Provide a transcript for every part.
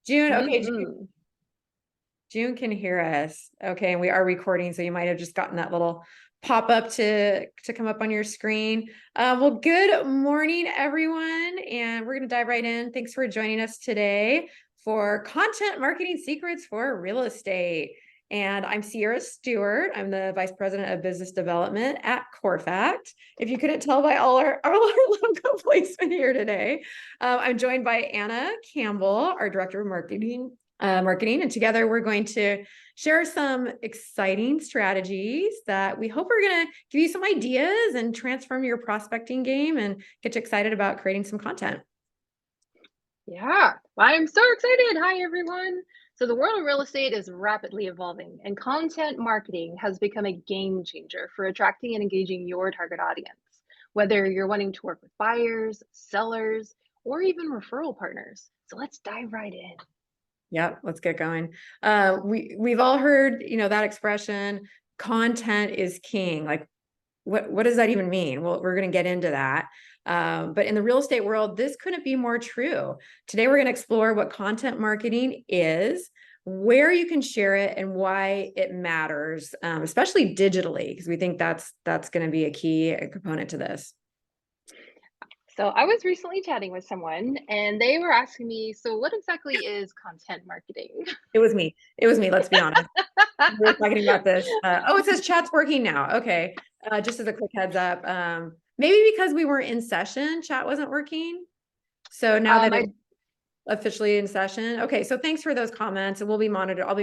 June, okay, Mm-hmm. June can hear us. Okay, and we are recording, so you might have just gotten that little pop up to come up on your screen. Well, good morning, everyone, and we're going to dive right in. Thanks for joining us today for Content Marketing Secrets for Real Estate. And I'm Sierra Stewart. I'm the Vice President of Business Development at CoreFact. If you couldn't tell by all our logo placement here today, I'm joined by Anna Campbell, our Director of Marketing, and together we're going to share some exciting strategies that we hope are going to give you some ideas and transform your prospecting game and get you excited about creating some content. Yeah, I'm so excited. Hi, everyone. So, the world of real estate is rapidly evolving, and content marketing has become a game changer for attracting and engaging your target audience. Whether you're wanting to work with buyers, sellers, or even referral partners. So, let's dive right in. Yep, let's get going. We've all heard, that expression, content is king. Like, what does that even mean? Well, we're going to get into that. But in the real estate world, this couldn't be more true. Today, we're going to explore what content marketing is, where you can share it, and why it matters, especially digitally, because we think that's going to be a key component to this. So, I was recently chatting with someone, and they were asking me, so what exactly is content marketing? It was me. It was me. Let's be honest. We were talking about this. Oh, it says chat's working now. Okay. Just as a quick heads up, maybe because we weren't in session, chat wasn't working. So now that it's I officially in session. Okay, so thanks for those comments, and I'll be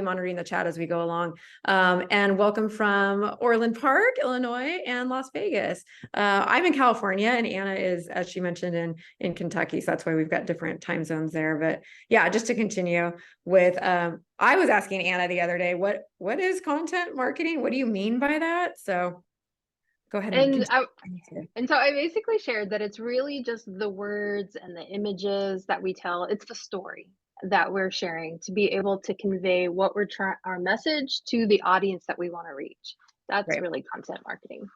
monitoring the chat as we go along. And welcome from Orland Park, Illinois, and Las Vegas. I'm in California, and Anna is, as she mentioned, in Kentucky. So that's why we've got different time zones there. But yeah, just to continue with, I was asking Anna the other day, what is content marketing? What do you mean by that? So go ahead and and I continue. And so I basically shared that it's really just the words and the images that we tell. It's the story that we're sharing to be able to convey what we're trying, our message to the audience that we want to reach. That's Right. really content marketing.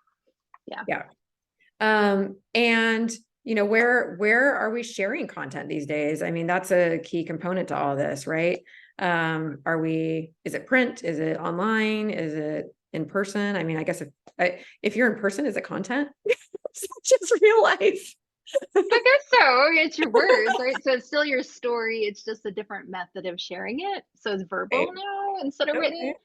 Yeah. Yeah. And where are we sharing content these days? I mean, that's a key component to all this, right? Is it print? Is it online? Is it in person? I mean, I guess if you're in person, is it content? It's just real life. I guess so. It's your words, right? So it's still your story. It's just a different method of sharing it. So it's verbal Right. now instead of written. Okay.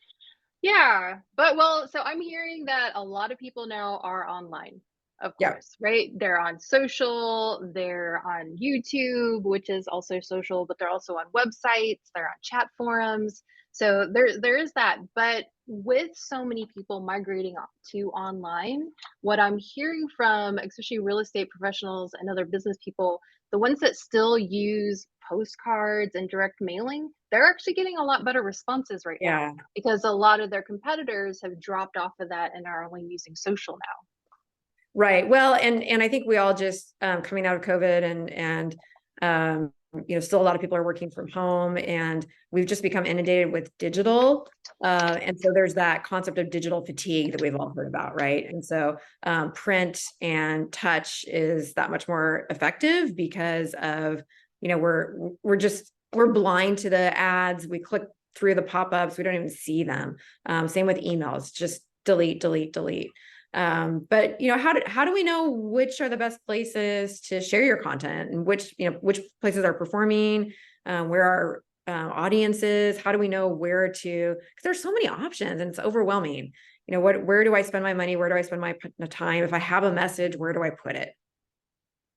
Yeah, but well, so I'm hearing that a lot of people now are online, of Yeah. course, right? They're on social, they're on YouTube, which is also social, but they're also on websites, they're on chat forums. So there is that. But with so many people migrating to online, what I'm hearing from especially real estate professionals and other business people, the ones that still use postcards and direct mailing, they're actually getting a lot better responses right now Yeah. because a lot of their competitors have dropped off of that and are only using social now. Right. Well, and I think we all just coming out of COVID and still a lot of people are working from home, and we've just become inundated with digital. And so there's that concept of digital fatigue that we've all heard about, right? And so print and touch is that much more effective because of, we're blind to the ads. We click through the pop-ups, we don't even see them. Same with emails, just delete, delete, delete. But how do we know which are the best places to share your content, and which places are performing, where our audiences? How do we know where to? Because there's so many options and it's overwhelming. Where do I spend my money? Where do I spend my time? If I have a message, where do I put it?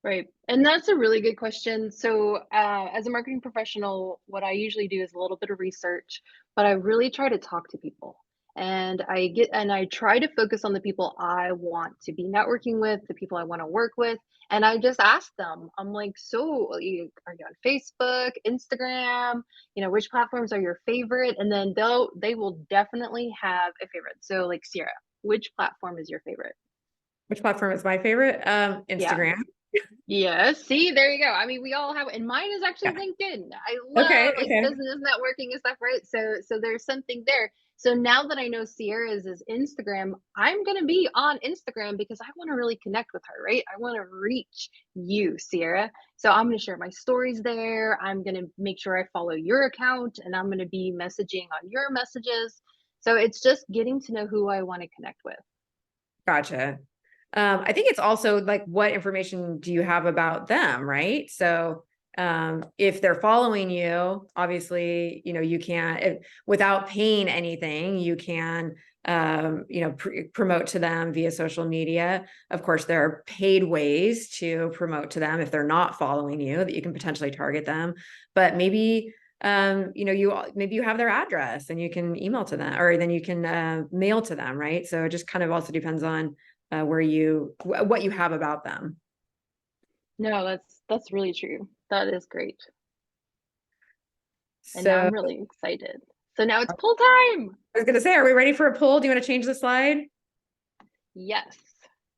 Right. And that's a really good question. So, as a marketing professional, what I usually do is a little bit of research, but I really try to talk to people. And I try to focus on the people I want to be networking with, the people I want to work with. And I just ask them, I'm like, so are you on Facebook, Instagram? Which platforms are your favorite? And then they will definitely have a favorite. So, like Sierra, which platform is your favorite? Which platform is my favorite? Yeah. Instagram. Yes, see, there you go. I mean, we all have, and mine is actually Yeah. LinkedIn. I Okay. love like Okay. business networking and stuff, right? So there's something there. So now that I know Sierra's is Instagram, I'm gonna be on Instagram because I want to really connect with her, right? I want to reach you, Sierra. So I'm gonna share my stories there. I'm gonna make sure I follow your account, and I'm gonna be messaging on your messages. So it's just getting to know who I want to connect with. Gotcha. I think it's also like what information do you have about them, right? So if they're following you, obviously, you can't without paying anything, you can promote to them via social media. Of course, there are paid ways to promote to them if they're not following you that you can potentially target them. But maybe maybe you have their address and you can email to them, or then you can mail to them, right? So it just kind of also depends on what you have about them. No, that's really true. That is great. And now So I'm really excited. So now it's pull time. I was gonna say, are we ready for a poll? Do you want to change the slide? Yes.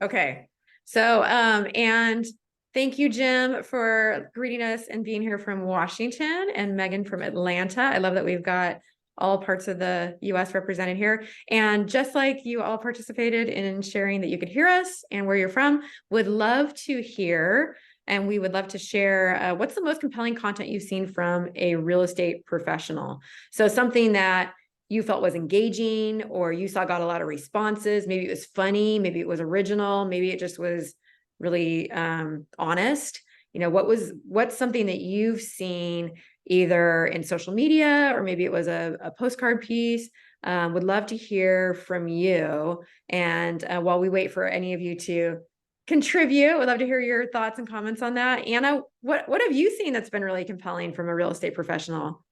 Okay. So and thank you, Jim, for greeting us and being here from Washington, and Megan from Atlanta. I love that we've got all parts of the US represented here. And just like you all participated in sharing that you could hear us and where you're from, would love to hear, and we would love to share what's the most compelling content you've seen from a real estate professional. So something that you felt was engaging, or you saw got a lot of responses. Maybe it was funny, maybe it was original, maybe it just was really honest. What's something that you've seen either in social media, or maybe it was a postcard piece. Would love to hear from you. And while we wait for any of you to contribute, would love to hear your thoughts and comments on that. Anna, what have you seen that's been really compelling from a real estate professional?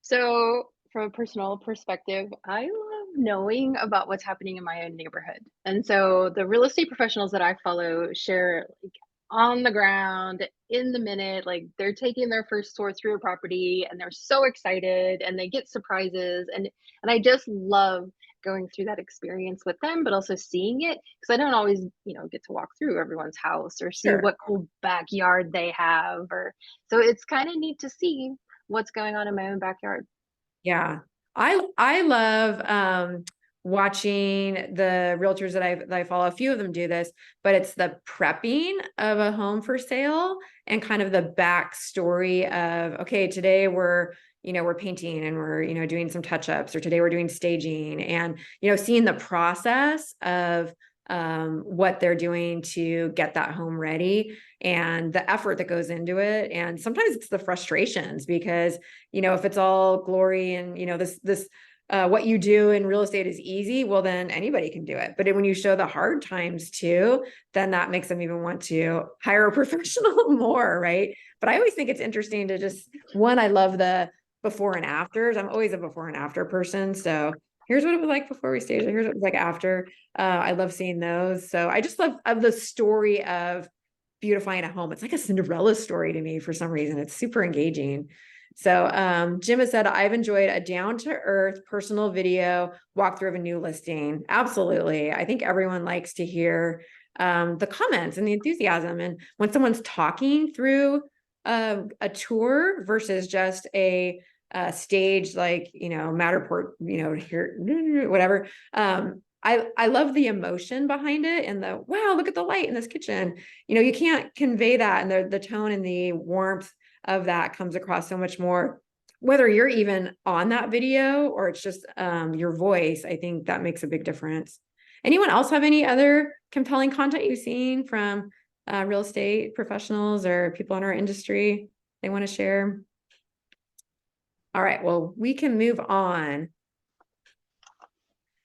So, from a personal perspective, I love knowing about what's happening in my own neighborhood. And so the real estate professionals that I follow share like on the ground, in the minute, like they're taking their first tour through a property and they're so excited and they get surprises, and I just love going through that experience with them, but also seeing it because I don't always, get to walk through everyone's house or see Sure. what cool backyard they have, or so it's kind of neat to see what's going on in my own backyard. Yeah. I love watching the realtors that I follow. A few of them do this, but it's the prepping of a home for sale and kind of the backstory of, okay, today we're painting and we're, doing some touch-ups, or today we're doing staging, and, seeing the process of what they're doing to get that home ready and the effort that goes into it. And sometimes it's the frustrations because if it's all glory and this what you do in real estate is easy, well, then anybody can do it. But when you show the hard times too, then that makes them even want to hire a professional more, right? But I always think it's interesting to just, I love the before and afters. I'm always a before and after person. So here's what it was like before we staged it. Here's what it was like after. I love seeing those. So I just love the story of beautifying a home. It's like a Cinderella story to me for some reason. It's super engaging. So Jim has said, I've enjoyed a down-to-earth personal video walkthrough of a new listing. Absolutely. I think everyone likes to hear the comments and the enthusiasm. And when someone's talking through a tour versus just a stage like, Matterport, here, whatever. I love the emotion behind it and the, wow, look at the light in this kitchen. You can't convey that, and the tone and the warmth of that comes across so much more, whether you're even on that video or it's just your voice. I think that makes a big difference. Anyone else have any other compelling content you've seen from real estate professionals or people in our industry they want to share? All right, well, we can move on.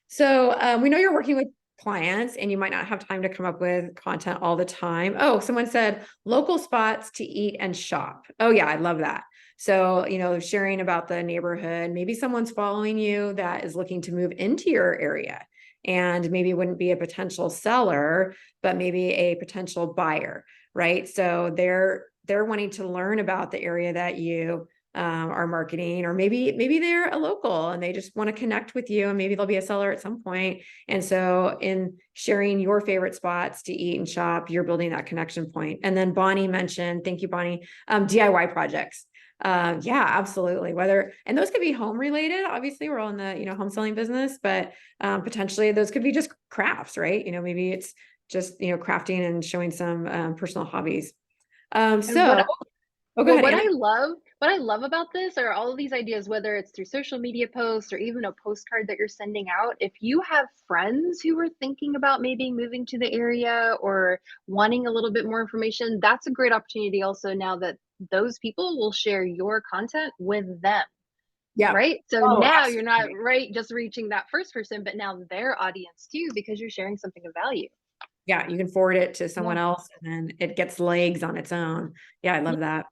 So we know you're working with clients and you might not have time to come up with content all the time. Oh, someone said local spots to eat and shop. Oh yeah, I love that. So, sharing about the neighborhood, maybe someone's following you that is looking to move into your area and maybe wouldn't be a potential seller, but maybe a potential buyer, right? So they're wanting to learn about the area that you are marketing, or maybe they're a local and they just want to connect with you, and maybe they'll be a seller at some point. And so in sharing your favorite spots to eat and shop, you're building that connection point. And then Bonnie mentioned, thank you, Bonnie, DIY projects. Yeah, absolutely. And those could be home related. Obviously, we're all in the, home selling business, but potentially those could be just crafts, right? Maybe it's just, crafting and showing some personal hobbies. And what Oh, go Well, ahead, Anna. what I love about this are all of these ideas, whether it's through social media posts or even a postcard that you're sending out. If you have friends who are thinking about maybe moving to the area or wanting a little bit more information, that's a great opportunity also now that those people will share your content with them, Yeah. right? So Oh, now you're not absolutely. just reaching that first person, but now their audience too, because you're sharing something of value. Yeah, you can forward it to someone Yeah. else and then it gets legs on its own. Yeah, I love that.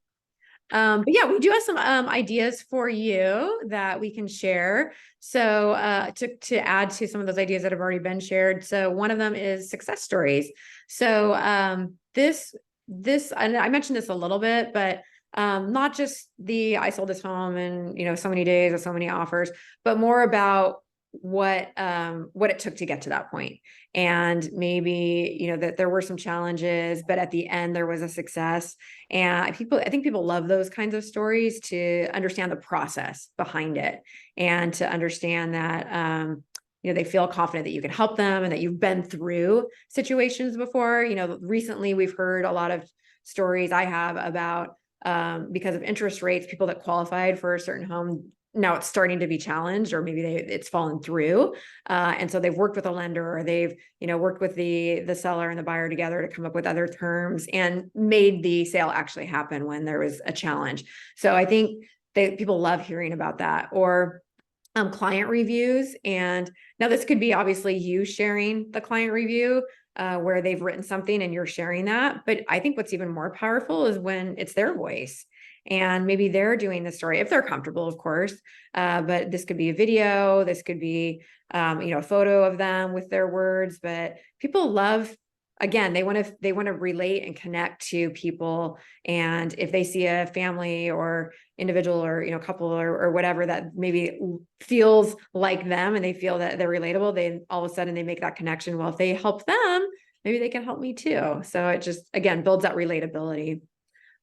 But yeah, we do have some ideas for you that we can share. So to add to some of those ideas that have already been shared. So one of them is success stories. So this and I mentioned this a little bit, but not just I sold this home in so many days or so many offers, but more about what it took to get to that point. And maybe that there were some challenges, but at the end there was a success. And I think people love those kinds of stories to understand the process behind it, and to understand that they feel confident that you can help them and that you've been through situations before. Recently we've heard a lot of stories I have about because of interest rates, people that qualified for a certain home, now it's starting to be challenged, or maybe it's fallen through. And so they've worked with a lender, or they've, worked with the seller and the buyer together to come up with other terms and made the sale actually happen when there was a challenge. So I think people love hearing about that. Or client reviews. And now this could be obviously you sharing the client review, where they've written something and you're sharing that. But I think what's even more powerful is when it's their voice and maybe they're doing the story, if they're comfortable, of course. But this could be a video, this could be, a photo of them with their words. But people love, again, they want to relate and connect to people. And if they see a family or individual, or couple, or whatever, that maybe feels like them and they feel that they're relatable, they all of a sudden they make that connection. Well, if they help them, maybe they can help me too. So it just, again, builds that relatability.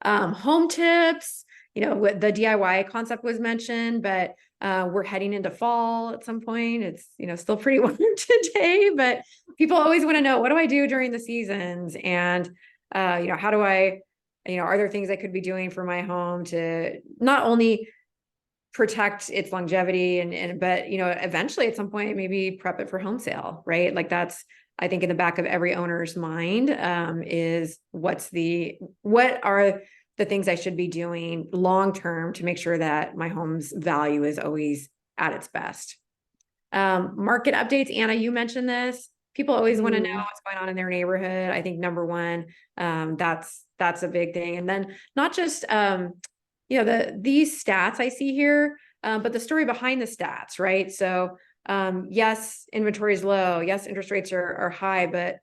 Home tips, what the DIY concept was mentioned, but we're heading into fall at some point. It's, still pretty warm today, but people always want to know, what do I do during the seasons? And, how do I, are there things I could be doing for my home to not only protect its longevity but, eventually at some point, maybe prep it for home sale, right? Like that's, I think in the back of every owner's mind, is what are the things I should be doing long-term to make sure that my home's value is always at its best. Market updates. Anna, you mentioned this. People always want to know what's going on in their neighborhood. I think number one, that's a big thing. And then not just, these stats I see here, but the story behind the stats, right? So, yes, inventory is low. Yes, interest rates are high, but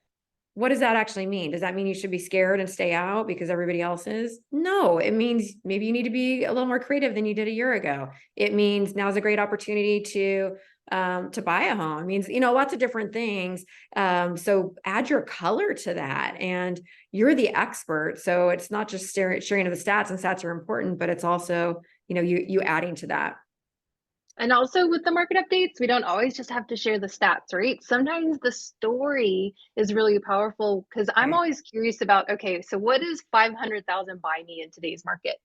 what does that actually mean? Does that mean you should be scared and stay out because everybody else is? No, it means maybe you need to be a little more creative than you did a year ago. It means now's a great opportunity to buy a home. It means, lots of different things. So add your color to that, and you're the expert. So it's not just sharing of the stats, and stats are important, but it's also, you adding to that. And also with the market updates, we don't always just have to share the stats, right? Sometimes the story is really powerful because I'm Okay. always curious about, okay, so what is 500,000 buy me in today's market?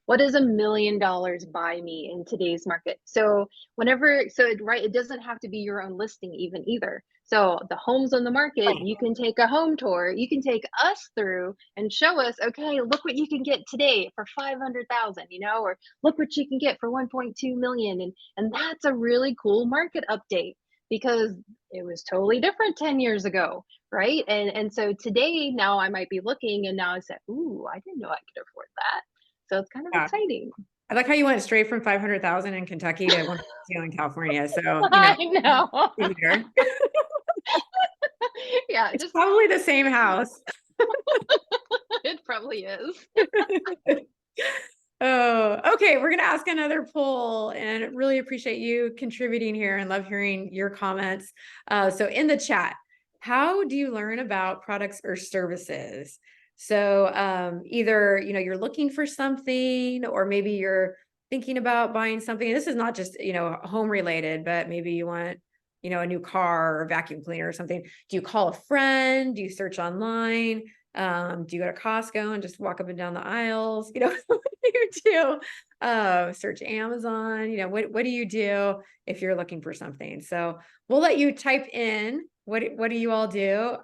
What is $1 million buy me in today's market? So right, it doesn't have to be your own listing even either. So the homes on the market, you can take a home tour, you can take us through and show us, okay, look what you can get today for 500,000, or look what you can get for 1.2 million. And that's a really cool market update because it was totally different 10 years ago, right? And so today, now I might be looking and now I said, ooh, I didn't know I could afford that. So it's kind of Yeah. exciting. I like how you went straight from 500,000 in Kentucky to 1.0 in California. So, I know. here. Yeah, It's just probably the same house. it probably is. Oh, okay. We're going to ask another poll and really appreciate you contributing here and love hearing your comments. So in the chat, how do you learn about products or services? So either, you're looking for something or maybe you're thinking about buying something. This is not just, home related, but maybe you want, a new car or vacuum cleaner or something. Do you call a friend? Do you search online? Do you go to Costco and just walk up and down the aisles? What do you do? Search Amazon. What do you do if you're looking for something? So we'll let you type in what do you all do?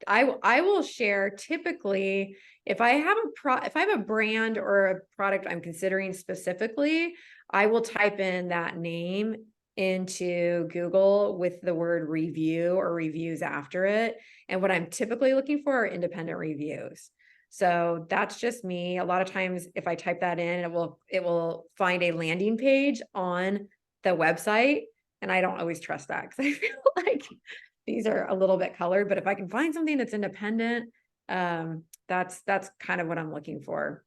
I will share typically if I have if I have a brand or a product I'm considering specifically, I will type in that name into Google with the word review or reviews after it. And what I'm typically looking for are independent reviews. So that's just me. A lot of times if I type that in, it will find a landing page on the website. And I don't always trust that because I feel like these are a little bit colored, but if I can find something that's independent, that's kind of what I'm looking for.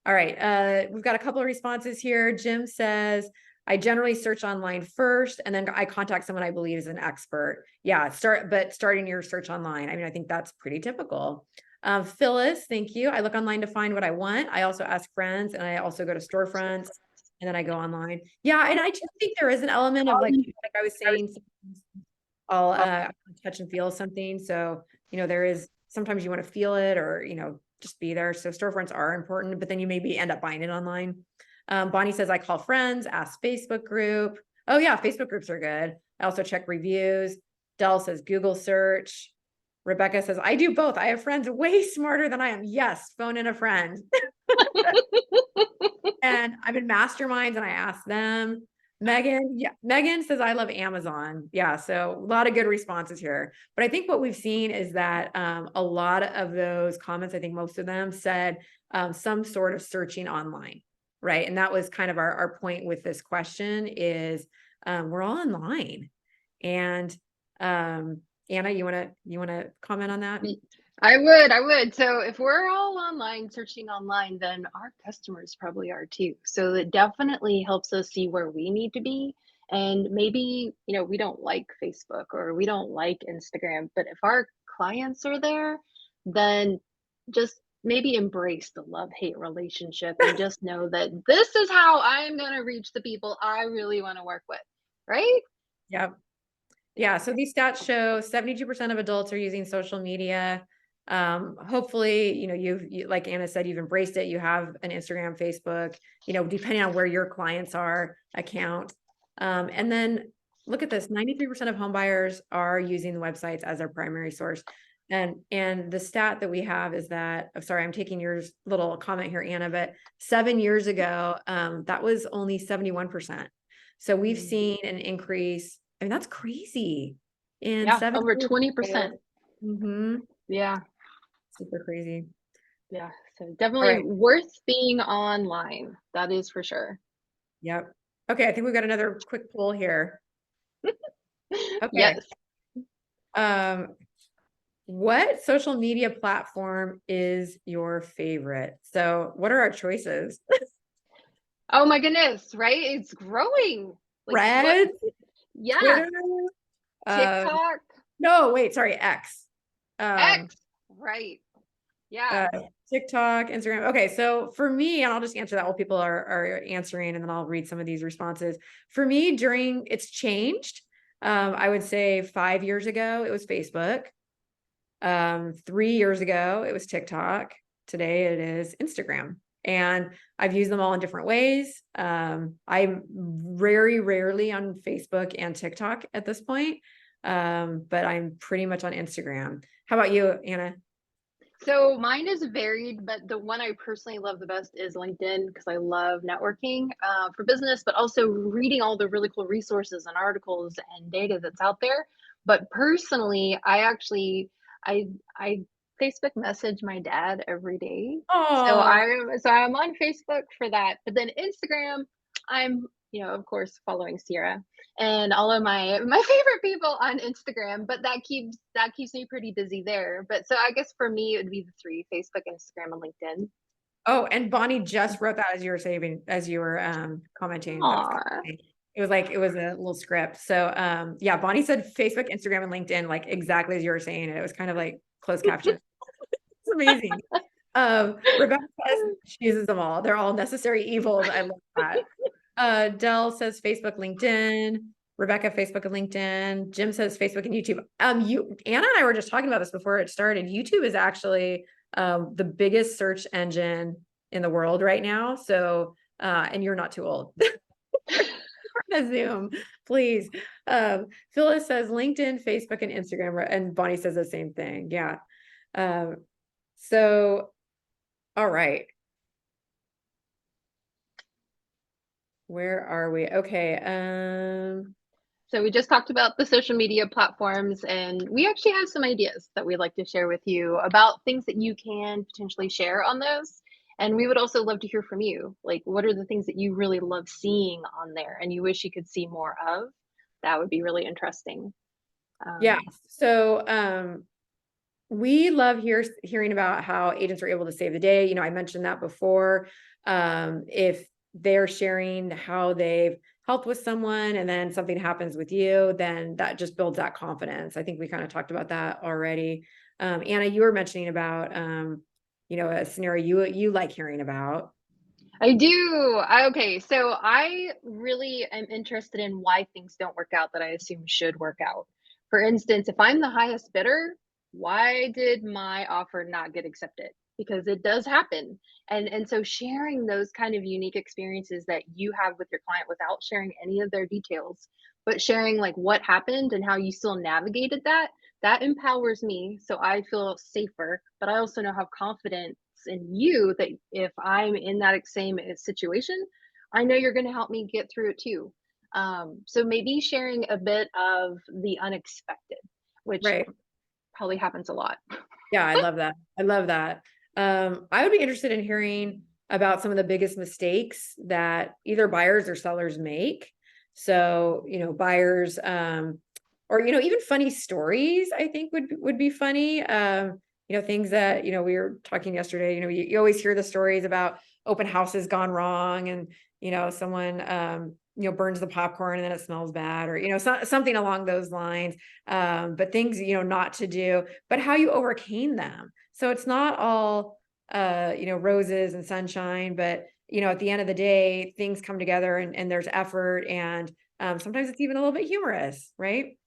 All right. We've got a couple of responses here. Jim says, I generally search online first and then I contact someone I believe is an expert. Yeah, starting your search online. I mean, I think that's pretty typical. Phyllis, thank you. I look online to find what I want. I also ask friends and I also go to storefronts and then I go online. Yeah, and I just think there is an element of like I was saying, I'll touch and feel something. So, there is sometimes you want to feel it or, just be there. So storefronts are important, but then you maybe end up buying it online. Bonnie says, I call friends, ask Facebook group. Oh yeah, Facebook groups are good. I also check reviews. Dell says Google search. Rebecca says, I do both. I have friends way smarter than I am. Yes, phone in a friend. And I'm in masterminds and I ask them. Megan says, I love Amazon. Yeah, so a lot of good responses here. But I think what we've seen is that a lot of those comments, I think most of them said some sort of searching online, right? And that was kind of our point with this question is we're all online. And Anna, you wanna comment on that? I would. So if we're all online searching online, then our customers probably are too. So it definitely helps us see where we need to be. And maybe, we don't like Facebook or we don't like Instagram, but if our clients are there, then just maybe embrace the love-hate relationship and just know that this is how I'm going to reach the people I really want to work with, right? Yeah. Yeah, so these stats show 72% of adults are using social media. Hopefully, like Anna said, you've embraced it. You have an Instagram, Facebook, depending on where your clients are account. And then look at this, 93% of home buyers are using the websites as their primary source. And the stat that we have is that, sorry, I'm taking your little comment here, Anna, but 7 years ago, that was only 71%. So we've seen an increase. I mean, that's crazy. In Yeah, 7 over years. 20%. Mm-hmm. Yeah. Super crazy. Yeah, so All definitely right. worth being online. That is for sure. Yep. Okay, I think we've got another quick poll here. Okay. Yes. What social media platform is your favorite? So what are our choices? Oh my goodness, right? It's growing. Like what? Red, Yeah, Twitter, um, TikTok, no, wait, sorry, X. Um, X, right. Yeah. uh, TikTok, Instagram. Okay, so for me, and I'll just answer that while people are answering, and then I'll read some of these responses. For me, it's changed. I would say 5 years ago, it was Facebook. 3 years ago, it was TikTok. Today it is Instagram. And I've used them all in different ways. I'm very rarely on Facebook and TikTok at this point. But I'm pretty much on Instagram. How about you, Anna? So mine is varied, but the one I personally love the best is LinkedIn because I love networking for business, but also reading all the really cool resources and articles and data that's out there. But personally, I I Facebook message my dad every day. So Oh, I'm on Facebook for that. But then Instagram, I'm of course following Sierra and all of my favorite people on Instagram, but that keeps me pretty busy there. But so I guess for me it would be the three: Facebook, Instagram, and LinkedIn. Oh, and Bonnie just wrote that as you were commenting. That was kind of Aw. funny. It was like, it was a little script. So, yeah, Bonnie said Facebook, Instagram, and LinkedIn, like exactly as you were saying it. It was kind of like closed caption. It's amazing. Rebecca says she uses them all. They're all necessary evils. I love that. Dell says Facebook, LinkedIn. Rebecca, Facebook and LinkedIn. Jim says Facebook and YouTube. Anna and I were just talking about this before it started. YouTube is actually the biggest search engine in the world right now. So, and you're not too old. Zoom, please. Phyllis says LinkedIn, Facebook, and Instagram, and Bonnie says the same thing. Yeah. So, all right. Where are we? Okay. So we just talked about the social media platforms, and we actually have some ideas that we'd like to share with you about things that you can potentially share on those. And we would also love to hear from you. Like, what are the things that you really love seeing on there and you wish you could see more of? That would be really interesting. Yeah. Um, So, we love hearing about how agents are able to save the day. You know, I mentioned that before. If they're sharing how they've helped with someone and then something happens with you, then that just builds that confidence. I think we kind of talked about that already. Anna, you were mentioning about, you know, a scenario you like hearing about. I do. Okay, so I really am interested in why things don't work out that I assume should work out. For instance, if I'm the highest bidder, why did my offer not get accepted? Because it does happen. And so sharing those kind of unique experiences that you have with your client without sharing any of their details, but sharing like what happened and how you still navigated that, that empowers me so I feel safer, but I also know how confident in you that if I'm in that same situation, I know you're going to help me get through it too. So maybe sharing a bit of the unexpected, which Right. probably happens a lot. Yeah, I love that. I love that. I would be interested in hearing about some of the biggest mistakes that either buyers or sellers make. So, you know, buyers, or, you know, even funny stories, I think would be funny. You know, things that, you know, we were talking yesterday, you know, you always hear the stories about open houses gone wrong and, you know, someone, you know, burns the popcorn and then it smells bad, or, you know, something along those lines. But things, you know, not to do, but how you overcame them. So it's not all, you know, roses and sunshine, but, you know, at the end of the day, things come together and there's effort, and sometimes it's even a little bit humorous, right?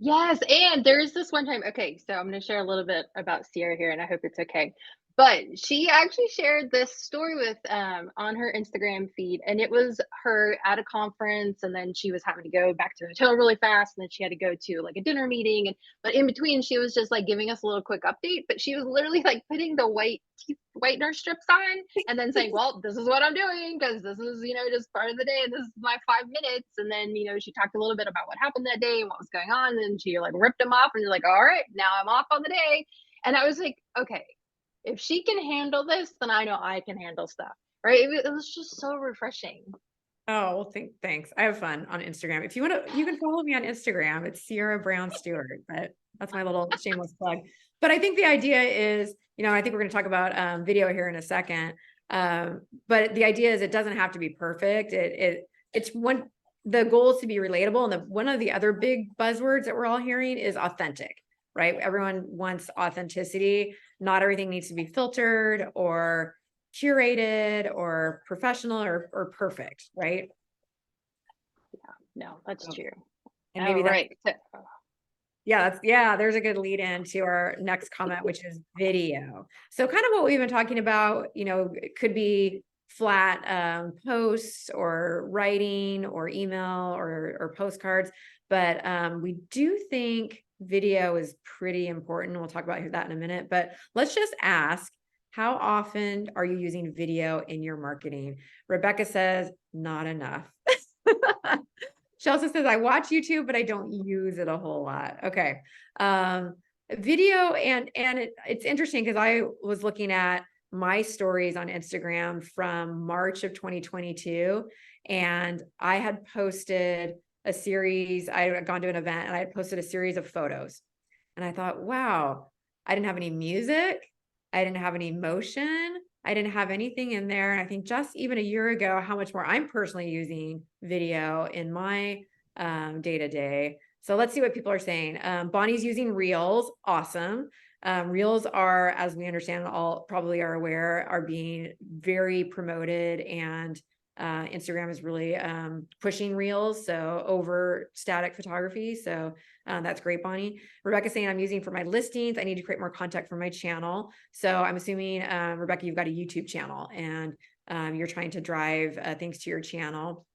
Yes, and there is this one time, okay, so I'm gonna share a little bit about Sierra here, and I hope it's okay. But she actually shared this story with on her Instagram feed, and it was her at a conference, and then she was having to go back to the hotel really fast, and then she had to go to like a dinner meeting, and but in between, she was just like giving us a little quick update. But she was literally like putting the white teeth whitener strips on, and then saying, "Well, this is what I'm doing because this is just part of the day, and this is my 5 minutes." And then she talked a little bit about what happened that day and what was going on, and she like ripped them off, and you're like, "All right, now I'm off on the day." And I was like, "Okay, if she can handle this, then I know I can handle stuff." Right? It was just so refreshing. Oh, well, thanks. I have fun on Instagram. If you want to, you can follow me on Instagram. It's Sierra Brown Stewart, but that's my little shameless plug. But I think the idea is, you know, I think we're going to talk about video here in a second. But the idea is it doesn't have to be perfect. It's the goal is to be relatable. And one of the other big buzzwords that we're all hearing is authentic, right? Everyone wants authenticity. Not everything needs to be filtered or curated or professional or perfect, right? No, that's So, true. and All maybe that's, right. So, yeah, there's a good lead in to our next comment, which is video. So kind of what we've been talking about, you know, it could be flat posts or writing or email or postcards, but we do think video is pretty important. We'll talk about that in a minute, but let's just ask, how often are you using video in your marketing? Rebecca says not enough. She also says, I watch YouTube, but I don't use it a whole lot. Okay. Video and it's interesting because I was looking at my stories on Instagram from March of 2022, and I had posted a series. I had gone to an event and I had posted a series of photos. And I thought, wow, I didn't have any music. I didn't have any emotion. I didn't have anything in there. And I think just even a year ago, how much more I'm personally using video in my day to day. So let's see what people are saying. Bonnie's using Reels. Awesome. Reels are, as we understand, all probably are aware, are being very promoted, and Instagram is really pushing Reels, so over static photography. So that's great, Bonnie. Rebecca's saying I'm using for my listings. I need to create more content for my channel. So I'm assuming, Rebecca, you've got a YouTube channel, and you're trying to drive things to your channel.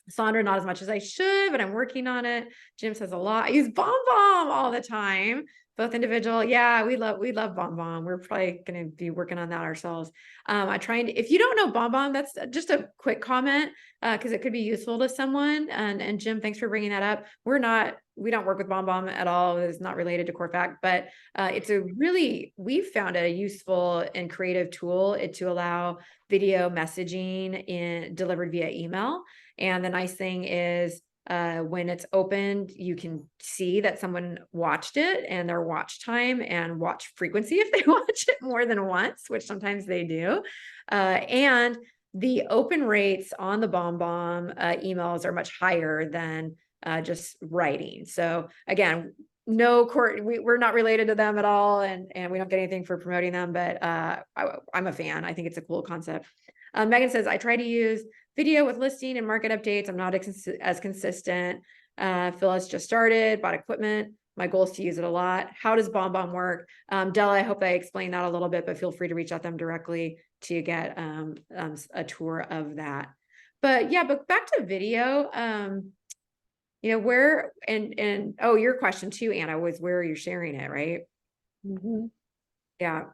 Sandra, not as much as I should, but I'm working on it. Jim says a lot. I use BombBomb all the time, both individual. Yeah, we love BombBomb. We're probably going to be working on that ourselves. I try and, if you don't know BombBomb, that's just a quick comment, because it could be useful to someone. And Jim, thanks for bringing that up. We don't work with BombBomb at all. It's not related to CoreFact, but it's we've found it a useful and creative tool to allow video messaging delivered via email. And the nice thing is, when it's opened, you can see that someone watched it and their watch time and watch frequency if they watch it more than once, which sometimes they do. And the open rates on the BombBomb emails are much higher than just writing. So again, no court, we're not related to them at all, and we don't get anything for promoting them, but I'm a fan. I think it's a cool concept. Megan says, I try to use video with listing and market updates. I'm not as consistent. Phyllis just started, bought equipment. My goal is to use it a lot. How does BombBomb work? Della, I hope I explained that a little bit, but feel free to reach out them directly to get a tour of that. But yeah, but back to video. Where and oh, your question too, Anna, was where you're sharing it, right? Mm-hmm. Yeah.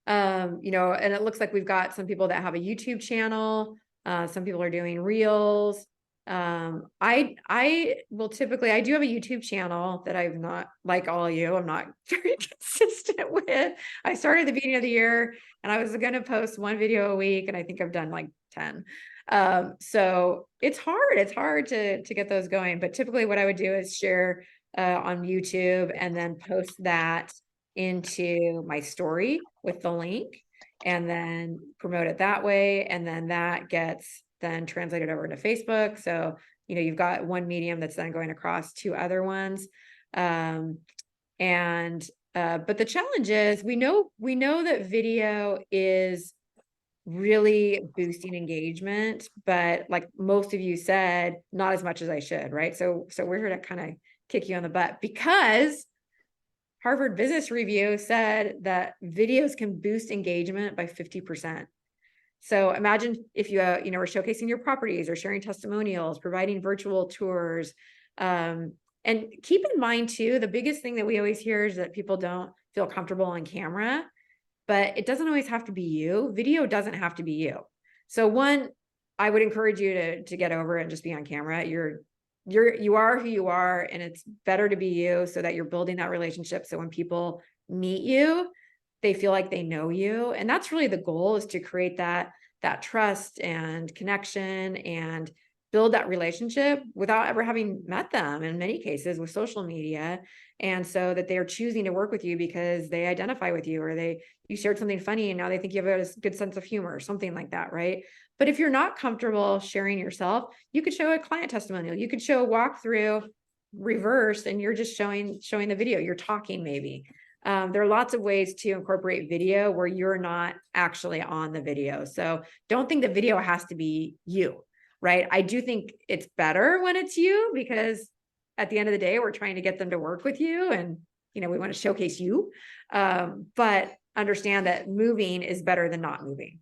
And it looks like we've got some people that have a YouTube channel. Some people are doing reels. I will typically, I do have a YouTube channel that I've not, like all of you, I'm not very consistent with. I started at the beginning of the year and I was going to post one video a week, and I think I've done like 10. So it's hard to get those going, but typically what I would do is share on YouTube and then post that into my story with the link, and then promote it that way. And then that gets then translated over to Facebook. So, you've got one medium that's then going across two other ones. But the challenge is we know that video is really boosting engagement, but like most of you said, not as much as I should, right? So we're here to kind of kick you on the butt, because Harvard Business Review said that videos can boost engagement by 50%. So imagine if you, were showcasing your properties or sharing testimonials, providing virtual tours. And keep in mind too, the biggest thing that we always hear is that people don't feel comfortable on camera, but it doesn't always have to be you. Video doesn't have to be you. So one, I would encourage you to get over it and just be on camera. You are who you are, and it's better to be you, so that you're building that relationship. So when people meet you, they feel like they know you. And that's really the goal, is to create that trust and connection and build that relationship without ever having met them, in many cases with social media. And so that they're choosing to work with you because they identify with you, or you shared something funny and now they think you have a good sense of humor or something like that, right? But if you're not comfortable sharing yourself, you could show a client testimonial, you could show a walkthrough reverse, and you're just showing the video, you're talking maybe. There are lots of ways to incorporate video where you're not actually on the video. So don't think the video has to be you, right? I do think it's better when it's you, because at the end of the day, we're trying to get them to work with you, and we want to showcase you. But understand that moving is better than not moving.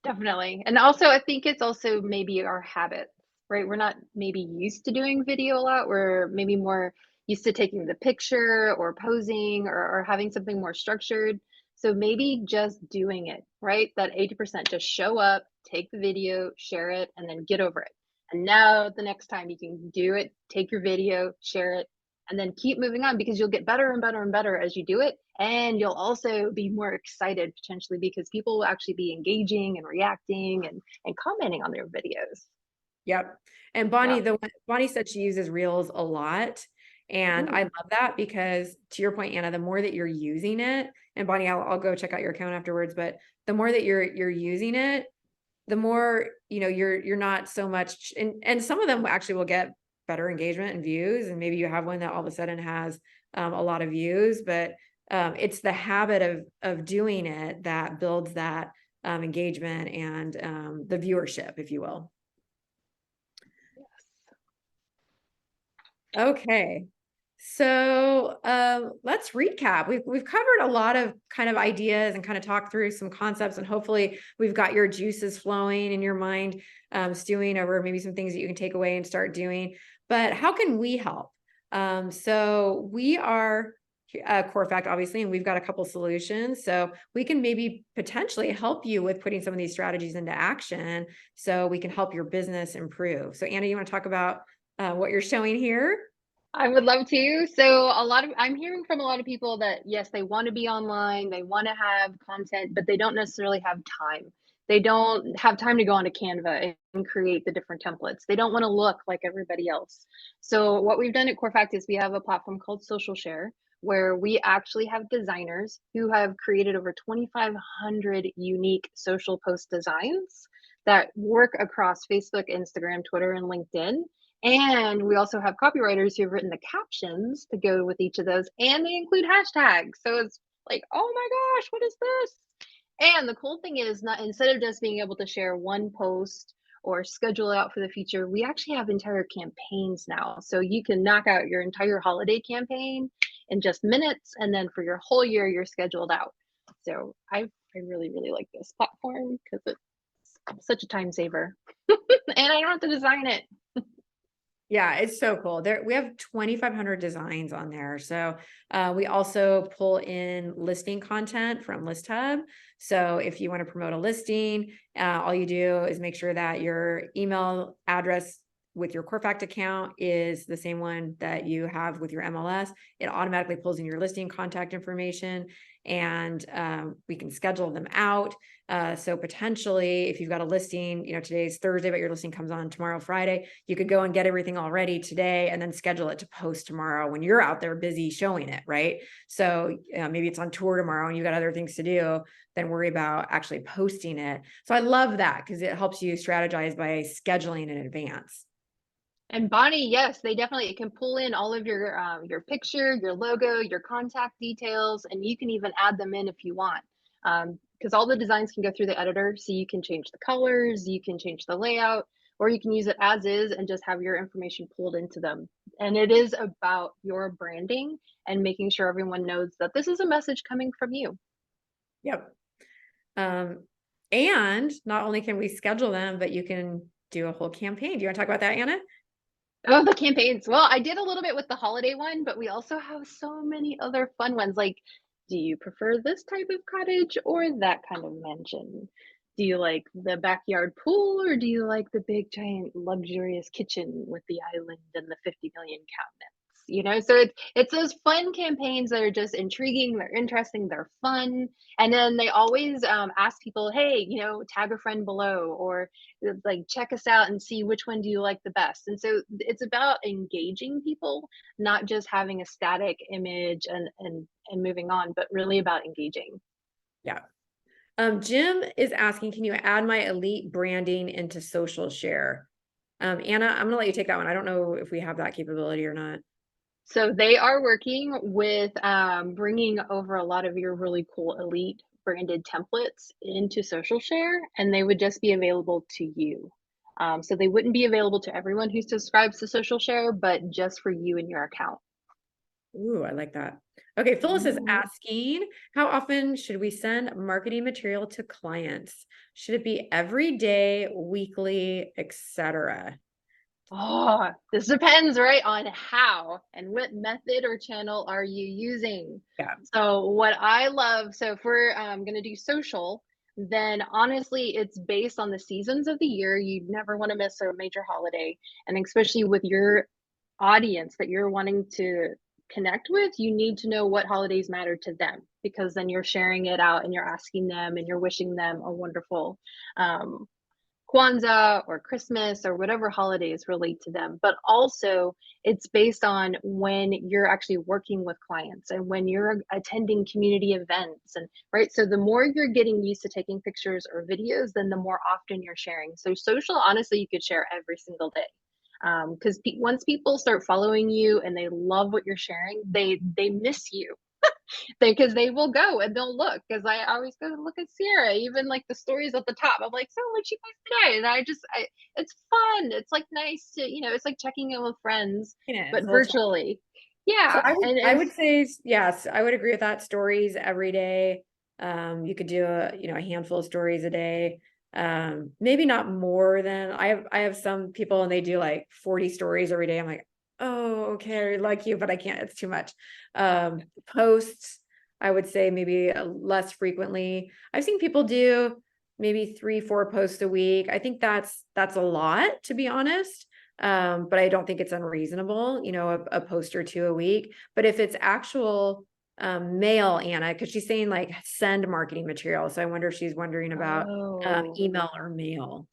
Definitely. And also, I think it's also maybe our habits, right? We're not maybe used to doing video a lot. We're maybe more used to taking the picture or posing, or having something more structured. So maybe just doing it, right? That 80%, just show up, take the video, share it, and then get over it. And now the next time you can do it, take your video, share it, and then keep moving on, because you'll get better and better and better as you do it. And you'll also be more excited potentially, because people will actually be engaging and reacting and commenting on their videos. Yep. And Bonnie said she uses Reels a lot. And I Ooh. love that because, to your point, Anna, the more that you're using it, and Bonnie, I'll go check out your account afterwards, but the more that you're using it, the more, you're not so much, and some of them actually will get better engagement and views, and maybe you have one that all of a sudden has a lot of views, but it's the habit of doing it that builds that engagement and the viewership, if you will. Yes. Okay. So let's recap. We've covered a lot of kind of ideas and kind of talked through some concepts, and hopefully we've got your juices flowing in your mind, stewing over maybe some things that you can take away and start doing. But how can we help? So we are Core Fact, obviously, and we've got a couple solutions. So we can maybe potentially help you with putting some of these strategies into action so we can help your business improve. So Anna, you want to talk about what you're showing here? I would love to. So I'm hearing from a lot of people that yes, they want to be online, they want to have content, but they don't necessarily have time. They don't have time to go onto Canva and create the different templates. They don't want to look like everybody else. So what we've done at CoreFact is we have a platform called Social Share where we actually have designers who have created over 2,500 unique social post designs that work across Facebook, Instagram, Twitter, and LinkedIn. And we also have copywriters who have written the captions to go with each of those, and they include hashtags. So it's like, oh my gosh, what is this? And the cool thing is, not instead of just being able to share one post or schedule it out for the future, we actually have entire campaigns now. So you can knock out your entire holiday campaign in just minutes, and then for your whole year, you're scheduled out. So I really, really like this platform because it's such a time saver. And I don't have to design it. Yeah, it's so cool. We have 2,500 designs on there. So we also pull in listing content from List Hub. So if you want to promote a listing, all you do is make sure that your email address with your CoreFact account is the same one that you have with your MLS. It automatically pulls in your listing contact information, and we can schedule them out. So potentially, if you've got a listing, today's Thursday, but your listing comes on tomorrow, Friday, you could go and get everything all ready today and then schedule it to post tomorrow when you're out there busy showing it, right? So maybe it's on tour tomorrow and you got other things to do, then worry about actually posting it. So I love that because it helps you strategize by scheduling in advance. And Bonnie, yes, they definitely it can pull in all of your picture, your logo, your contact details, and you can even add them in if you want. Because all the designs can go through the editor, so you can change the colors, you can change the layout, or you can use it as is and just have your information pulled into them. And it is about your branding and making sure everyone knows that this is a message coming from you. Yep. And not only can we schedule them, but you can do a whole campaign. Do you want to talk about that, Anna? Oh, the campaigns. Well, I did a little bit with the holiday one, but we also have so many other fun ones. Like, do you prefer this type of cottage or that kind of mansion? Do you like the backyard pool or do you like the big, giant, luxurious kitchen with the island and the 50 million cabinets? So it's those fun campaigns that are just intriguing, they're interesting, they're fun, and then they always ask people, hey, tag a friend below, or like check us out and see which one do you like the best. And so it's about engaging people, not just having a static image and moving on, but really about engaging. Yeah. Jim is asking, can you add my elite branding into social share? Anna, I'm gonna let you take that one. I don't know if we have that capability or not. So they are working with bringing over a lot of your really cool elite branded templates into social share, and they would just be available to you. So they wouldn't be available to everyone who subscribes to social share, but just for you and your account. Ooh, I like that. Okay, Phyllis is Mhm. asking, how often should we send marketing material to clients? Should it be every day, weekly, etc.? Oh, this depends, right, on how and what method or channel are you using. Yeah. So what I love, so if we're going to do social, then honestly, it's based on the seasons of the year. You never want to miss a major holiday, and especially with your audience that you're wanting to connect with, you need to know what holidays matter to them because then you're sharing it out and you're asking them and you're wishing them a wonderful um, Kwanzaa or Christmas or whatever holidays relate to them. But also, it's based on when you're actually working with clients and when you're attending community events and right. So the more you're getting used to taking pictures or videos, then the more often you're sharing. So social, honestly, you could share every single day. Because once people start following you and they love what you're sharing, they miss you because they will go and they'll look because I always go look at Sierra, even like the stories at the top. I'm like, so what she post today? And it's fun. It's like nice to, it's like checking in with friends, You know, but it's a little. virtually. So Yeah. I would say, yes, I would agree with that. Stories every day. You could do a handful of stories a day. Maybe not more than I have some people and they do like 40 stories every day. I'm like, oh, okay, I like you, but I can't, it's too much. Posts, I would say maybe less frequently. I've seen people do maybe 3, 4 posts a week. I think that's a lot, to be honest. But I don't think it's unreasonable, a post or two a week. But if it's actual mail, Anna, because she's saying like send marketing material. So I wonder if she's wondering about Oh, email or mail.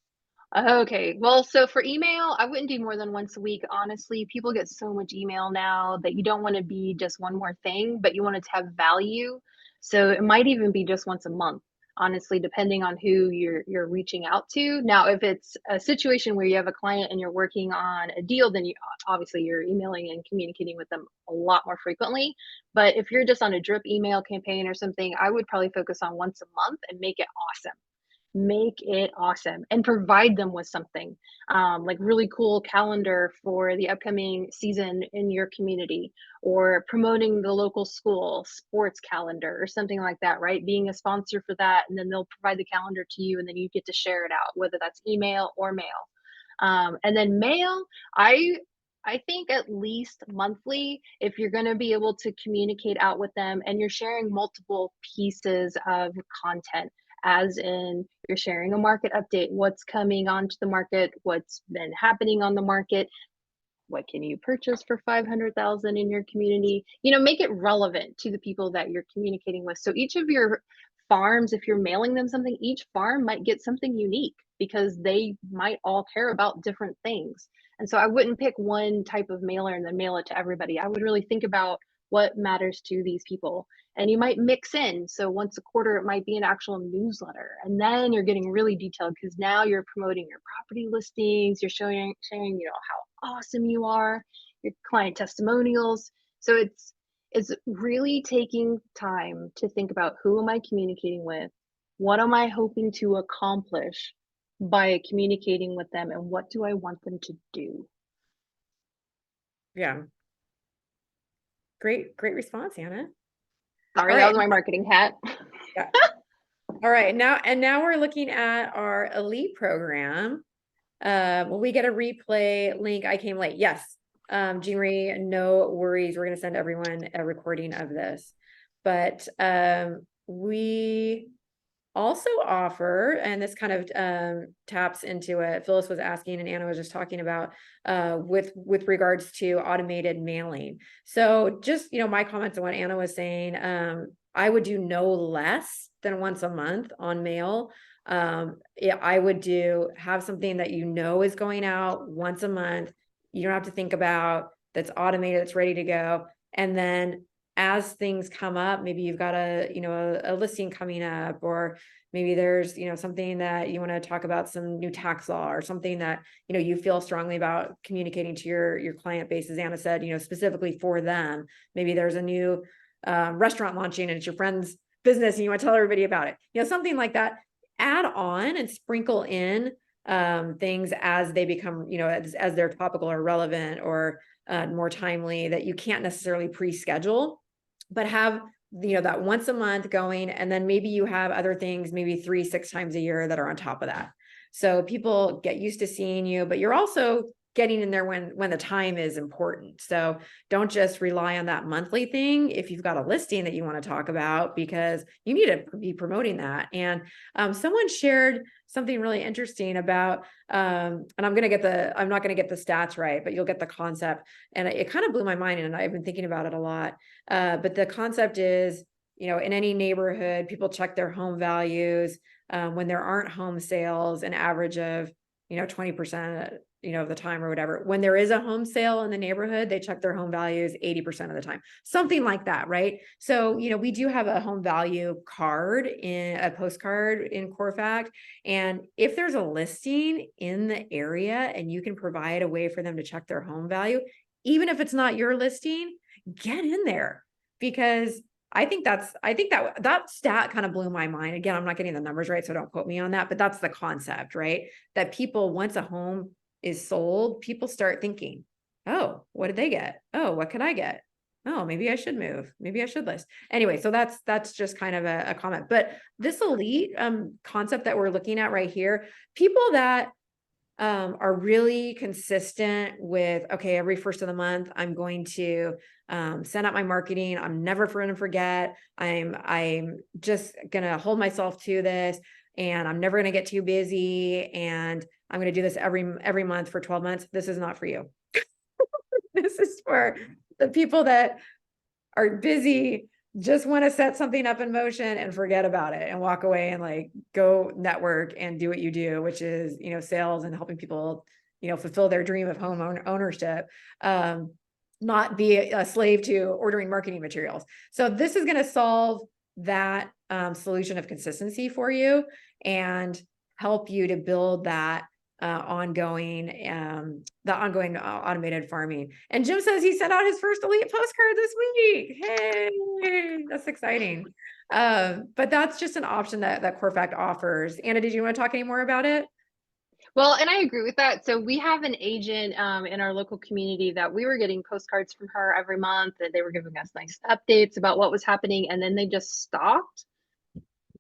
okay. Well, so for email, I wouldn't do more than once a week. Honestly, people get so much email now that you don't want to be just one more thing, but you want it to have value. So it might even be just once a month, honestly, depending on who you're reaching out to. Now, if it's a situation where you have a client and you're working on a deal, then you obviously you're emailing and communicating with them a lot more frequently. But if you're just on a drip email campaign or something, I would probably focus on once a month and make it awesome, make it awesome and provide them with something, like really cool calendar for the upcoming season in your community, or promoting the local school sports calendar or something like that, right? Being a sponsor for that, and then they'll provide the calendar to you and then you get to share it out, whether that's email or mail. And then mail, I think at least monthly, if you're going to be able to communicate out with them and you're sharing multiple pieces of content, as in you're sharing a market update, what's coming onto the market, what's been happening on the market, what can you purchase for 500,000 in your community? Make it relevant to the people that you're communicating with. So each of your farms, if you're mailing them something, each farm might get something unique because they might all care about different things. And so I wouldn't pick one type of mailer and then mail it to everybody. I would really think about what matters to these people. And you might mix in. So once a quarter, it might be an actual newsletter. And then you're getting really detailed because now you're promoting your property listings, you're sharing, how awesome you are, your client testimonials. So it's really taking time to think about who am I communicating with? What am I hoping to accomplish by communicating with them, and what do I want them to do? Yeah. Great response, Anna. Sorry, All that right. was my marketing hat. Yeah. All right. Now we're looking at our elite program. Will we get a replay link? I came late. Yes. Jean Marie, no worries. We're going to send everyone a recording of this. But we also offer, and this kind of taps into it, Phyllis was asking and Anna was just talking about with regards to automated mailing. So just, my comments on what Anna was saying, I would do no less than once a month on mail. Yeah, I would have something that is going out once a month. You don't have to think about, that's automated, that's ready to go. And then as things come up, maybe you've got a listing coming up, or maybe there's, something that you want to talk about, some new tax law or something that, you feel strongly about communicating to your client base, as Anna said, specifically for them. Maybe there's a new restaurant launching and it's your friend's business and you want to tell everybody about it, something like that. Add on and sprinkle in things as they become, as they're topical or relevant or more timely, that you can't necessarily pre-schedule, but have, that once a month going. And then maybe you have other things, maybe 3-6 times a year that are on top of that. So people get used to seeing you, but you're also getting in there when the time is important. So don't just rely on that monthly thing if you've got a listing that you want to talk about, because you need to be promoting that. And someone shared something really interesting about, and I'm not going to get the stats right, but you'll get the concept. And it kind of blew my mind, and I've been thinking about it a lot. But the concept is, in any neighborhood, people check their home values. when there aren't home sales, an average of, 20%, of the time or whatever. When there is a home sale in the neighborhood, they check their home values 80% of the time, something like that, right? So, we do have a home value card in a postcard in Corfact. And if there's a listing in the area and you can provide a way for them to check their home value, even if it's not your listing, get in there, because I think that stat kind of blew my mind. Again, I'm not getting the numbers right, so don't quote me on that, but that's the concept, right? That people, once a home is sold, people start thinking, oh, what did they get? Oh, what could I get? Oh, maybe I should move. Maybe I should list. Anyway, so that's just kind of a comment. But this elite concept that we're looking at right here, people that are really consistent with, okay, every first of the month, I'm going to send out my marketing. I'm never going to forget. I'm just going to hold myself to this, and I'm never going to get too busy. And I'm going to do this every month for 12 months. This is not for you. This is for the people that are busy, just want to set something up in motion and forget about it and walk away and like go network and do what you do, which is, sales and helping people, fulfill their dream of home ownership. Not be a slave to ordering marketing materials. So this is going to solve that solution of consistency for you and help you to build that ongoing automated farming. And Jim says he sent out his first elite postcard this week. Hey, that's exciting. But that's just an option that Corfact offers. Anna, did you want to talk any more about it? Well, and I agree with that. So we have an agent in our local community that we were getting postcards from her every month, and they were giving us nice updates about what was happening, and then they just stopped.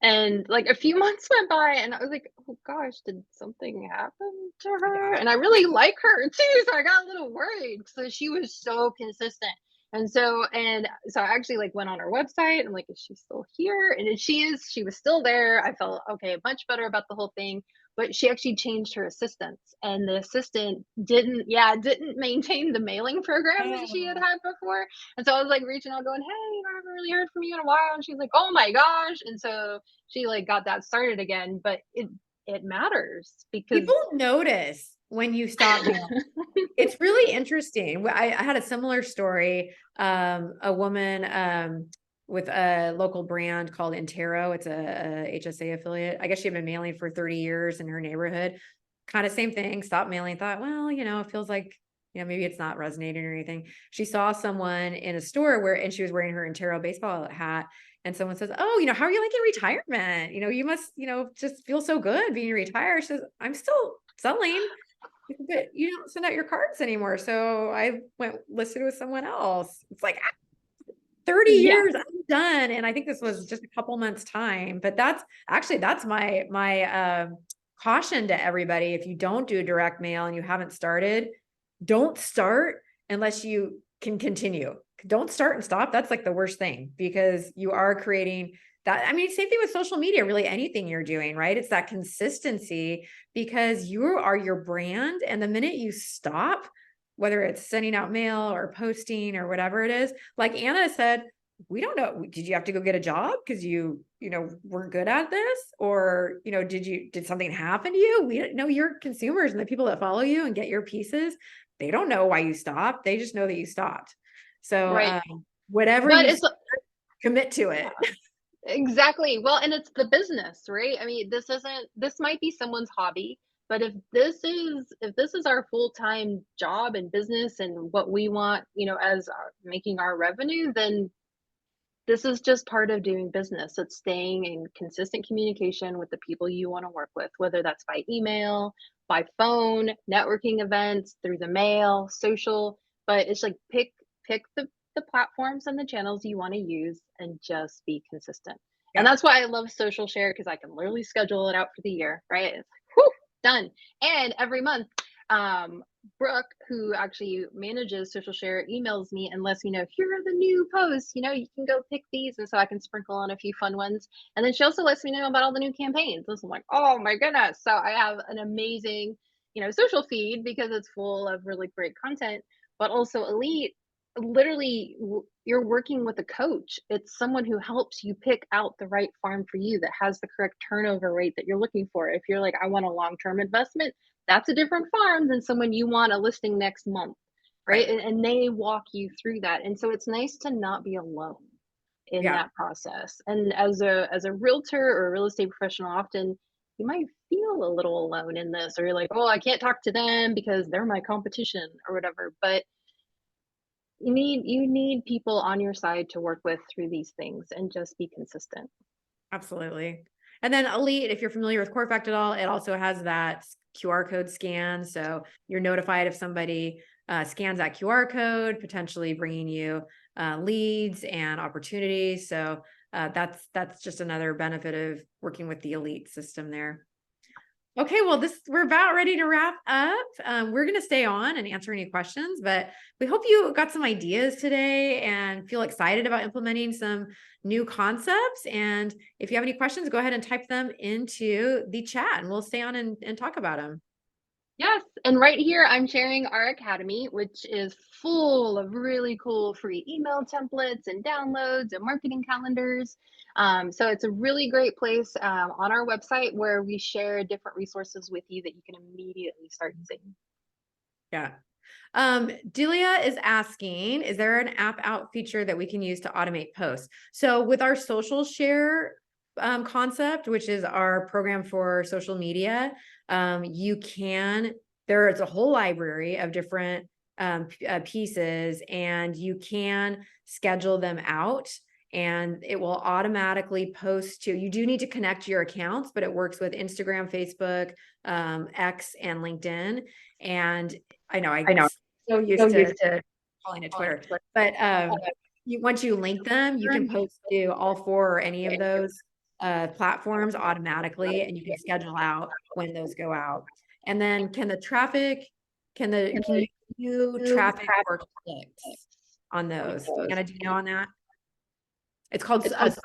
And like a few months went by, and I was like, oh gosh, did something happen to her? And I really like her too, so I got a little worried. So she was so consistent. And so I actually like went on her website. I'm like, is she still here? And she was still there. I felt okay, much better about the whole thing. But she actually changed her assistants, and the assistant didn't maintain the mailing program that she had Oh. had before. And so I was like reaching out, going, hey, I haven't really heard from you in a while. And she's like, oh my gosh. And so she like got that started again. But it matters because People notice when you stop mailing. It's really interesting. I had a similar story. A woman with a local brand called Intero. It's a HSA affiliate. I guess she had been mailing for 30 years in her neighborhood. Kind of same thing. Stopped mailing. Thought, well, it feels like, maybe it's not resonating or anything. She saw someone in a store and she was wearing her Intero baseball hat. And someone says, oh, how are you liking retirement? You must, just feel so good being retired. She says, I'm still selling, but you don't send out your cards anymore. So I went listed with someone else. It's like 30 yeah. years, I'm done. And I think this was just a couple months time, but that's my caution to everybody. If you don't do direct mail and you haven't started, don't start unless you can continue. Don't start and stop. That's like the worst thing, because you are creating that. I mean, same thing with social media, really anything you're doing, right? It's that consistency, because you are your brand. And the minute you stop, whether it's sending out mail or posting or whatever it is, like Anna said, we don't know. Did you have to go get a job because you weren't good at this? Or, did something happen to you? We don't know. Your consumers and the people that follow you and get your pieces, they don't know why you stopped. They just know that you stopped. So Right. whatever But you it's commit to it. exactly. Well, and it's the business, right? I mean, this might be someone's hobby, but if this is our full-time job and business and what we want, as making our revenue, then this is just part of doing business. It's staying in consistent communication with the people you want to work with, whether that's by email, by phone, networking events, through the mail, social. But it's like pick the platforms and the channels you want to use and just be consistent. And Yeah. that's why I love social share, because I can literally schedule it out for the year, right? It's like, whew, done. And every month, um, Brooke, who actually manages social share, emails me and lets me know, here are the new posts, you can go pick these. And so I can sprinkle on a few fun ones. And then she also lets me know about all the new campaigns. So I'm like, oh my goodness. So I have an amazing, social feed, because it's full of really great content, but also elite. literally you're working with a coach. It's someone who helps you pick out the right farm for you that has the correct turnover rate that you're looking for. If you're like, I want a long-term investment, that's a different farm than someone you want a listing next month, right? Right. And they walk you through that. And so it's nice to not be alone in Yeah. that process. And as a realtor or a real estate professional, often you might feel a little alone in this, or you're like, oh, I can't talk to them because they're my competition or whatever. But you need people on your side to work with through these things and just be consistent. Absolutely. And then Elite, if you're familiar with Corfact at all, it also has that QR code scan. So you're notified if somebody scans that QR code, potentially bringing you leads and opportunities. So that's just another benefit of working with the Elite system there. Okay, well, we're about ready to wrap up. We're going to stay on and answer any questions, but we hope you got some ideas today and feel excited about implementing some new concepts. And if you have any questions, go ahead and type them into the chat and we'll stay on and talk about them. Yes, and right here I'm sharing our academy, which is full of really cool free email templates and downloads and marketing calendars. So it's a really great place on our website where we share different resources with you that you can immediately start using. Yeah. Delia is asking, is there an app out feature that we can use to automate posts? So with our social share concept, which is our program for social media, there is a whole library of different pieces and you can schedule them out and it will automatically post to, you do need to connect your accounts, but it works with Instagram, Facebook, X and LinkedIn. And I know I'm so used to calling it Twitter, but once you link them, you can post to all four or any of those platforms automatically, and you can schedule out when those go out. And then can you view traffic or clicks on those? Anna, do you know on that? It's called type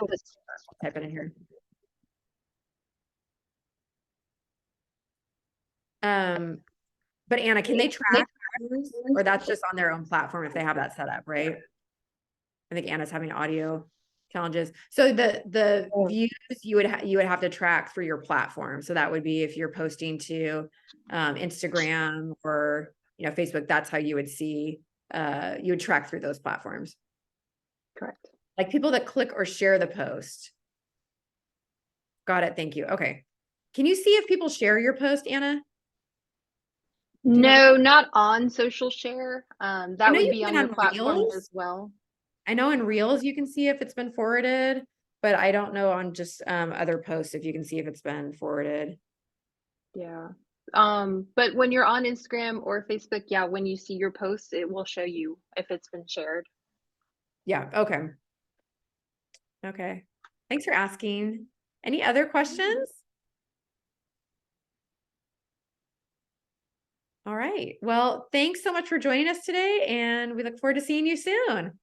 it in here. But Anna, can they track those, or that's just on their own platform if they have that set up, right? I think Anna's having audio challenges. So the views you would have to track through your platform. So that would be if you're posting to Instagram or Facebook, that's how you would see you would track through those platforms. Correct. Like people that click or share the post. Got it. Thank you. Okay. Can you see if people share your post, Anna? No, not on social share. That know would you be can on your on platform Reels. as well. I know in Reels you can see if it's been forwarded, but I don't know on just other posts if you can see if it's been forwarded. Yeah. But when you're on Instagram or Facebook, yeah, when you see your posts, it will show you if it's been shared. Yeah. Okay. Okay. Thanks for asking. Any other questions? All right. Well, thanks so much for joining us today, and we look forward to seeing you soon.